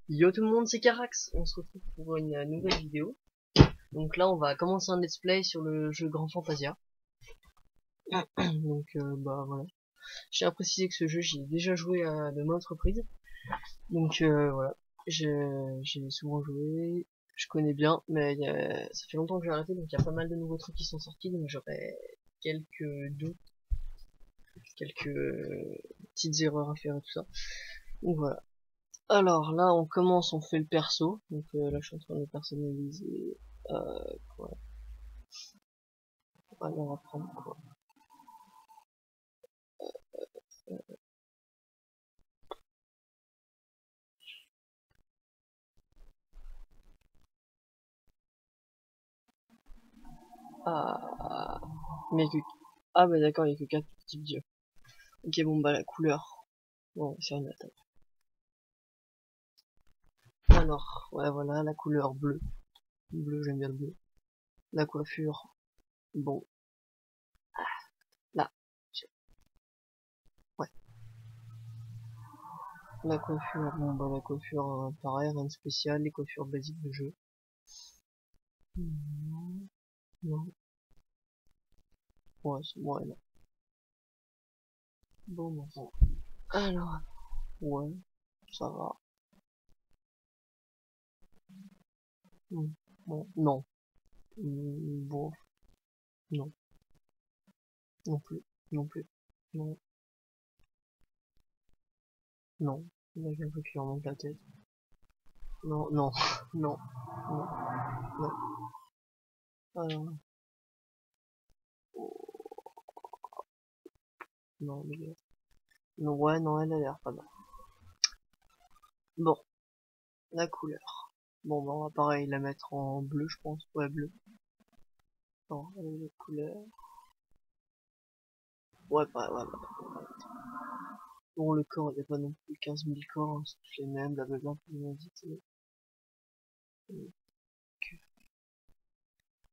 Yo tout le monde, c'est Carax, on se retrouve pour une nouvelle vidéo. Donc là on va commencer un let's play sur le jeu Grand Fantasia. Donc bah voilà. Je tiens à préciser que ce jeu j'y ai déjà joué à de maintes reprises. Donc voilà, j'ai souvent joué, je connais bien, mais ça fait longtemps que j'ai arrêté, donc il y a pas mal de nouveaux trucs qui sont sortis, donc j'aurais quelques doutes, quelques petites erreurs à faire et tout ça. Donc voilà. Alors là on commence, on fait le perso, donc là je suis en train de le personnaliser. Voilà. Alors, on va prendre quoi? Ah, mais que... Ah bah d'accord, il y a que 4 types d'yeux. Ok, bon bah la couleur. Bon, c'est une attaque. Alors, ouais voilà, la couleur bleue. Bleu, j'aime bien le bleu. La coiffure. Bon, là. Ouais. La coiffure, bon bah la coiffure, pareil, rien de spécial, les coiffures basiques du jeu. Non, non. Ouais, c'est bon, là. Bon, bon. Alors, ouais, ça va. Bon, non. Bon, non. Non plus. Non plus. Non. Non. Là, j'ai un peu qui remonte la tête. Non, non, non, non, non. Alors, non, mais... Non, ouais, non, elle a l'air pas mal. Bon, la couleur. Bon, bah, on va pareil la mettre en bleu, je pense. Ouais, bleu. Non, la couleur. Ouais, ouais. Bon, le corps, il n'y a pas non plus 15 000 corps, hein, c'est tous les mêmes, blablabla, pour l'humanité.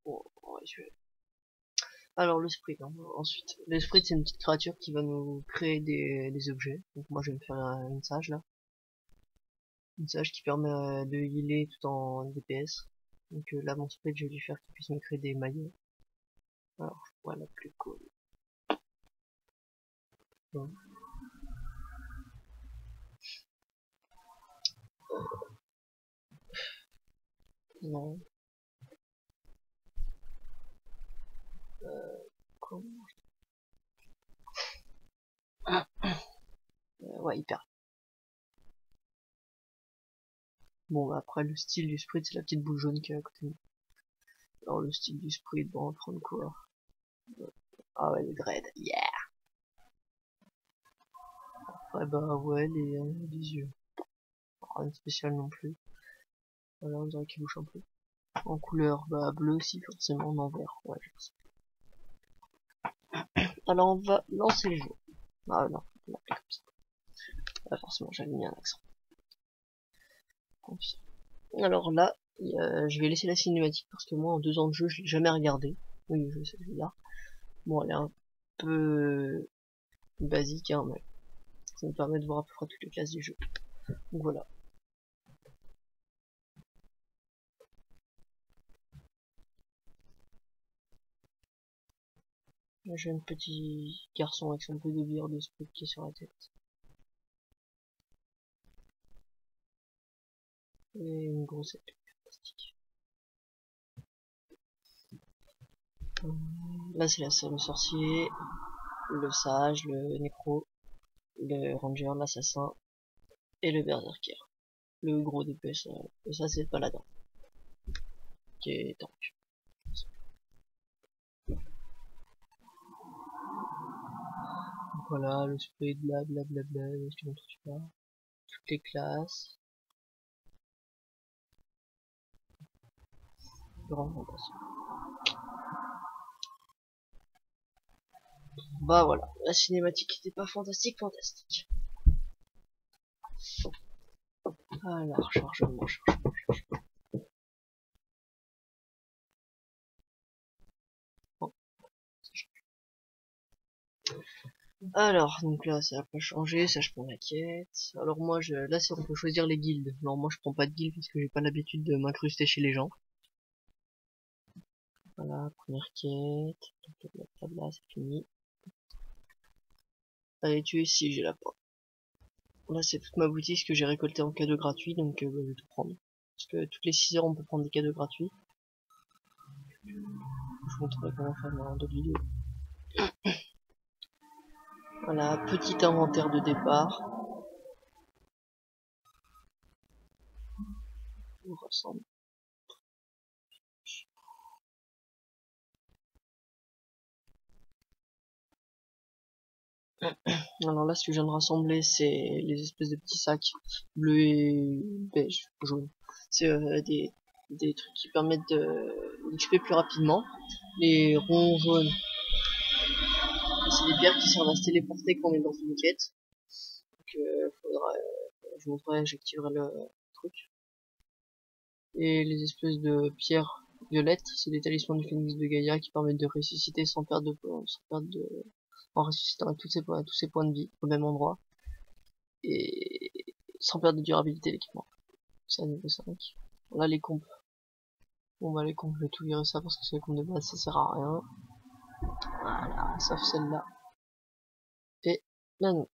Bon, ouais, Alors, le sprite, hein, ensuite. Le sprite, c'est une petite créature qui va nous créer des objets. Donc, moi, je vais me faire une sage, là. Une sage qui permet de healer tout en DPS. Donc là, mon sprite, je vais lui faire qu'il puisse me créer des maillots. Alors, voilà, plus cool. Bon. Non. Comment ouais, hyper. Bon, bah, après, le style du sprite, c'est la petite boule jaune qui est à côté de nous. Alors, le style du sprite, bon, on va prendre quoi? Ah ouais, le dread, yeah! Ouais, bah, ouais, les yeux. Rien de spécial non plus. Voilà, on dirait qu'il bouge un peu. En couleur, bah, bleu aussi, forcément, en vert. Ouais, je sais. Alors, on va lancer le jeu. Ah non, on va comme ça. Ah, forcément, j'avais mis un accent. Alors là, je vais laisser la cinématique parce que moi, en 2 ans de jeu, je l'ai jamais regardé. Oui, je sais, je vais là. Bon, elle est un peu basique, hein, mais ça me permet de voir à peu près toutes les classes du jeu. Donc voilà. Là, j'ai un petit garçon avec son peu de bière de spot qui est sur la tête. Et une grosse épée plastique. Là, c'est le sorcier, le sage, le nécro, le ranger, l'assassin et le berserker. Le gros DPS, et ça, c'est le paladin qui est tank. Voilà, le spray, blablabla, je te montre pas. Toutes les classes. Grand fantasme. Bah voilà, la cinématique était pas fantastique. Alors, chargement. Bon, Alors, donc là, ça a pas changé, ça je prends la quête. Alors moi, là, c'est on peut choisir les guildes. Alors moi, je prends pas de guilde parce que j'ai pas l'habitude de m'incruster chez les gens. Voilà, première quête. Donc, là, c'est fini. Allez, tuer ici, j'ai la porte. Là, c'est toute ma boutique ce que j'ai récolté en cadeau gratuit, donc bah, je vais tout prendre. Parce que toutes les 6 heures, on peut prendre des cadeaux gratuits. Je vous montrerai comment faire dans d'autres vidéos. Voilà, petit inventaire de départ. Il ressemble. Alors là, ce que je viens de rassembler, c'est les espèces de petits sacs bleus et beige, jaune. C'est des trucs qui permettent d'XP plus rapidement. Les ronds jaunes, c'est des pierres qui servent à se téléporter quand on est dans une quête. Donc, je vous montrerai, j'activerai le truc. Et les espèces de pierres violettes, c'est des talismans du phénix de Gaïa qui permettent de ressusciter sans perdre en ressuscitant avec tous ses points de vie au même endroit. Et sans perdre de durabilité l'équipement. C'est à niveau 5. Là les comptes. Bon bah les comptes, je vais tout virer ça parce que c'est les comptes de base, ça sert à rien. Voilà, sauf celle-là. Et là non.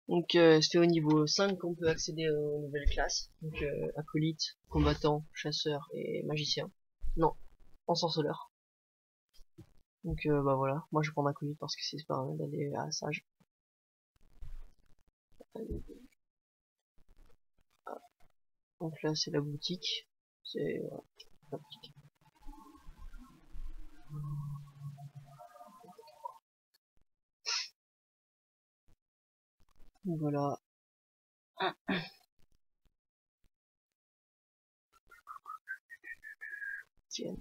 Donc c'est au niveau 5 qu'on peut accéder aux nouvelles classes. Donc acolyte, combattant, chasseur et magicien. Non, ensorceleur. Donc bah voilà, moi je prends acolyte parce que c'est pas mal d'aller à sage. Donc là c'est la boutique. C'est la boutique. Donc voilà. Tiens.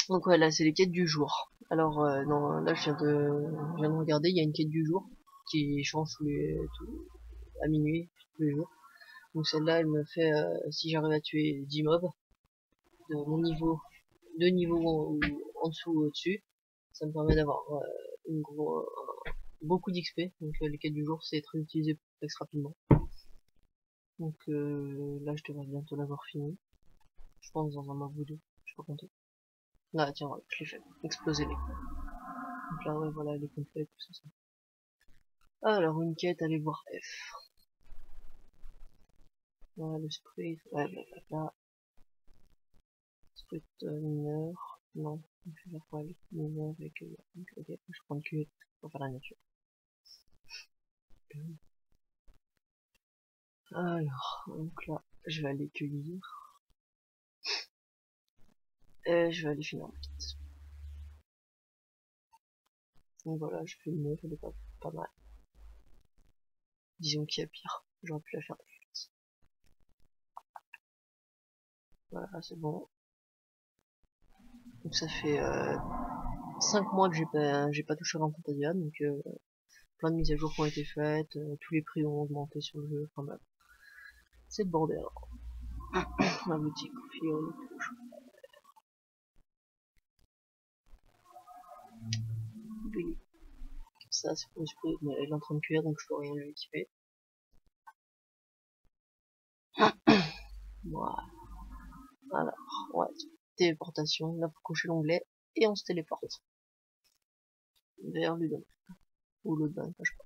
Donc voilà, c'est les quêtes du jour. Alors non, là je viens de regarder, il y a une quête du jour qui change à minuit tous les jours. Donc celle-là, elle me fait si j'arrive à tuer 10 mobs de mon niveau, 2 niveaux en dessous ou au-dessus, ça me permet d'avoir beaucoup d'XP. Donc les quêtes du jour, c'est très utilisé pour flex rapidement. Donc là, je devrais bientôt l'avoir fini. Je pense dans un mob ou deux, je sais pas compter. Là, tiens, voilà, je l'ai fait. Exploser les. Donc là, ouais, voilà, elle est complète, tout ça. Alors, une quête, allez voir F. Voilà, le sprint, ouais, blablabla. Sprint mineur. Non, je vais faire quoi avec mineur et que. Ok, je prends que pour faire la nature. Alors, donc là, je vais aller cueillir. Et je vais aller finir ma quête. Donc voilà, je fais le neuf, elle est pas mal. Disons qu'il y a pire. J'aurais pu la faire plus vite. Voilà, c'est bon. Donc ça fait 5 mois que j'ai pas touché à l'Enfantasia, donc plein de mises à jour qui ont été faites, tous les prix ont augmenté sur le jeu, enfin bref. C'est le bordel. Ma boutique, fiole, oui. Ça c'est pour l'esprit, mais elle est en train de cuire donc je peux rien lui équiper. Voilà. Alors, ouais, téléportation, là faut cocher l'onglet et on se téléporte. Vers Ludon. Ou Ludon, je sais pas.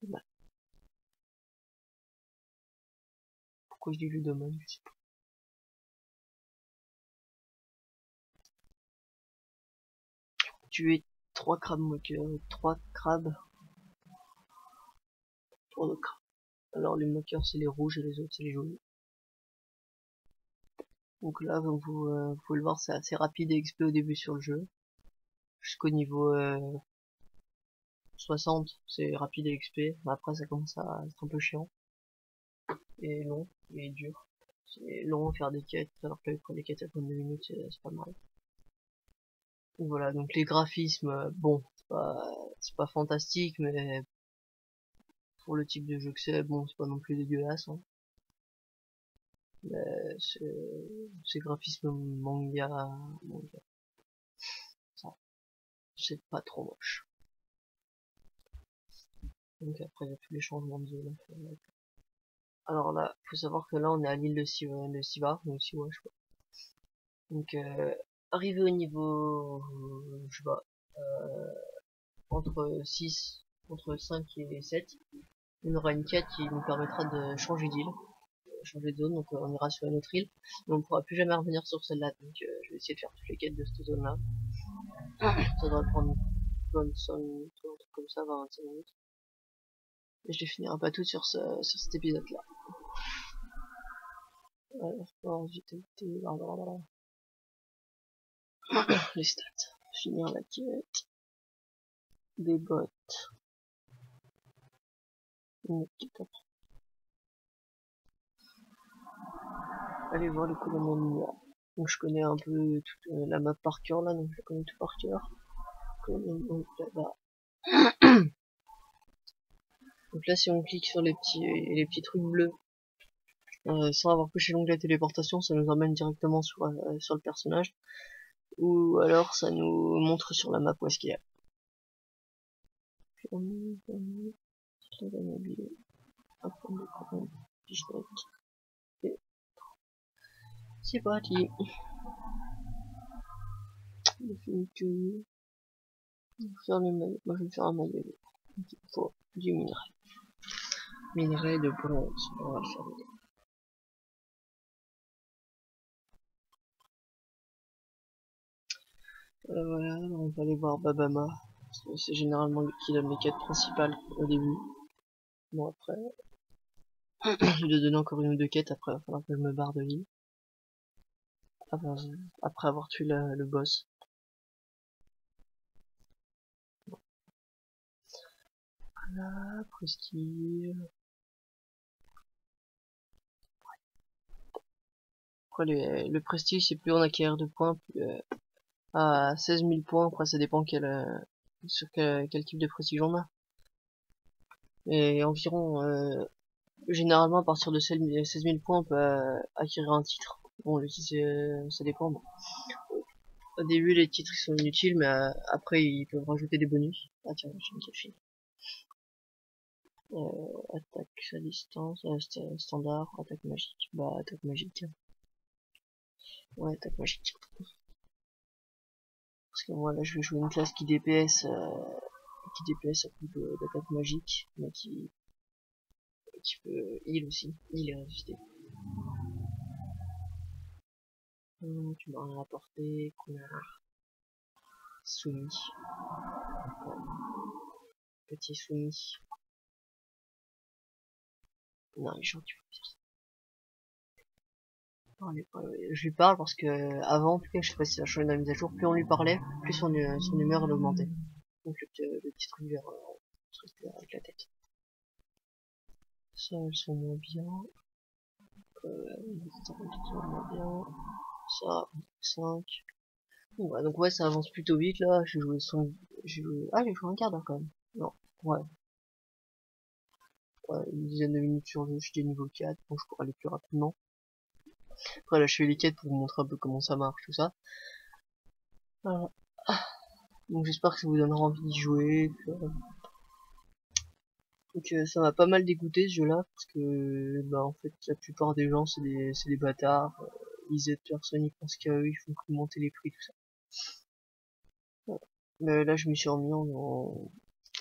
Voilà. Pourquoi je dis Ludomon, je sais pas. Tuer 3 crabes moqueurs, 3 crabes, 3 de crabes. Alors les moqueurs c'est les rouges et les autres c'est les jaunes. Donc là vous pouvez le voir, c'est assez rapide et XP au début sur le jeu. Jusqu'au niveau 60, c'est rapide et XP. Après ça commence à être un peu chiant. Et long, et dur. C'est long à faire des quêtes, alors que pour les quêtes à 32 minutes c'est pas mal. Donc voilà, donc les graphismes, bon, c'est pas fantastique, mais pour le type de jeu que c'est. Bon, c'est pas non plus dégueulasse, hein. Mais c'est graphisme manga, ça, c'est pas trop moche. Donc après il y a tous les changements de zone. Alors là, faut savoir que là on est à l'île de Siva, donc Siwa, je crois. Donc arrivé au niveau, je sais pas, entre 6, entre 5 et 7, on aura une quête qui nous permettra de changer d'île, changer de zone, donc on ira sur une autre île, mais on pourra plus jamais revenir sur celle-là, donc je vais essayer de faire toutes les quêtes de cette zone-là. Ça devrait prendre 25 minutes, un truc comme ça, 25 minutes. Et je les finirai pas toutes sur cet épisode-là. Alors, vitalité, blablabla. Les stats. Finir la quête. Des bots. Une quête après. Allez voir le colonel Mia. Donc je connais un peu toute la map par cœur là, donc je la connais tout par cœur. Donc là-bas. Donc là si on clique sur les petits trucs bleus, sans avoir coché l'onglet téléportation, ça nous emmène directement sur le personnage. Ou alors ça nous montre sur la map où est-ce qu'il est. C'est parti. Faire le maillot. Moi je vais faire un maillot. Il faut du minerai. Minerai de bronze. On va le faire. Voilà, on va aller voir Babama. C'est généralement lui qui donne les quêtes principales au début. Bon après, je vais donner encore une ou deux quêtes, après il va falloir que je me barre de l'île. Après avoir tué le boss. Voilà, prestige. Après le prestige, c'est plus on acquiert de points, plus à 16 000 points, après ça dépend sur quel type de prestige on a. Et environ, généralement à partir de 16 000 points, on peut acquérir un titre. Bon, ça dépend. Bon. Au début, les titres sont inutiles, mais après, ils peuvent rajouter des bonus. Ah tiens, j'ai une café. Attaque à distance, standard, attaque magique. Bah, attaque magique. Ouais, attaque magique. Parce que moi, là, je vais jouer une classe qui DPS à coup d'attaque magique, mais qui peut heal aussi. Heal et résister. Tu m'as rien apporté, connard. Soumis. Ouais. Petit soumis. Non, les gens, tu peux dire ça. Je lui parle parce que avant, en tout cas, je sais pas si ça a changé dans la mise à jour, plus on lui parlait, plus son humeur elle augmentait. Donc le petit truc vert, avec la tête. Ça, elles sont moins bien. Moins bien. Ça, 5. Ouais, donc ouais, ça avance plutôt vite là. J'ai joué Ah, j'ai joué un quart d'heure quand même. Non, ouais. Ouais, une dizaine de minutes sur le jeu, j'étais niveau 4, donc je pourrais aller plus rapidement. Après là je fais les quêtes pour vous montrer un peu comment ça marche, tout ça. Voilà. Donc j'espère que ça vous donnera envie d'y jouer. Donc ça m'a pas mal dégoûté ce jeu là, parce que bah en fait la plupart des gens c'est des bâtards. Ils aident personne, ils pensent qu'à eux, ils font que monter les prix, tout ça. Ouais. Mais là je me suis remis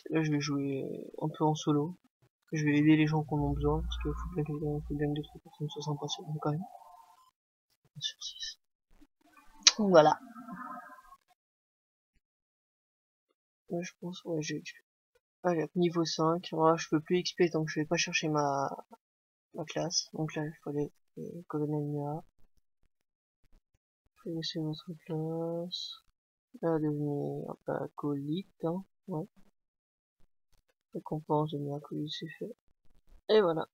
là je vais jouer un peu en solo. Je vais aider les gens qui en ont besoin, parce qu'il faut bien que 2-3 personnes soient sympas sur moi quand même. 1 sur 6. Donc voilà. Je pense, ouais, allez, niveau 5. Voilà, je peux plus XP donc je vais pas chercher ma classe. Donc là, il faut aller colonel Mia. Laisser votre classe. Là, devenir acolyte. Hein. Ouais. Récompense de Mia acolyte, c'est fait. Et voilà.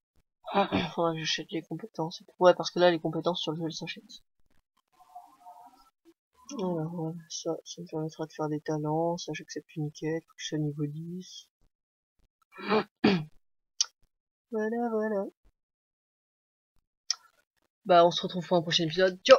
Faudra que j'achète les compétences. Ouais, parce que là, les compétences sur le jeu, elles s'achètent. Alors voilà, ça me permettra de faire des talents. Ça, j'accepte une quête, faut que je sois niveau 10. Voilà, voilà. Bah, on se retrouve pour un prochain épisode. Ciao!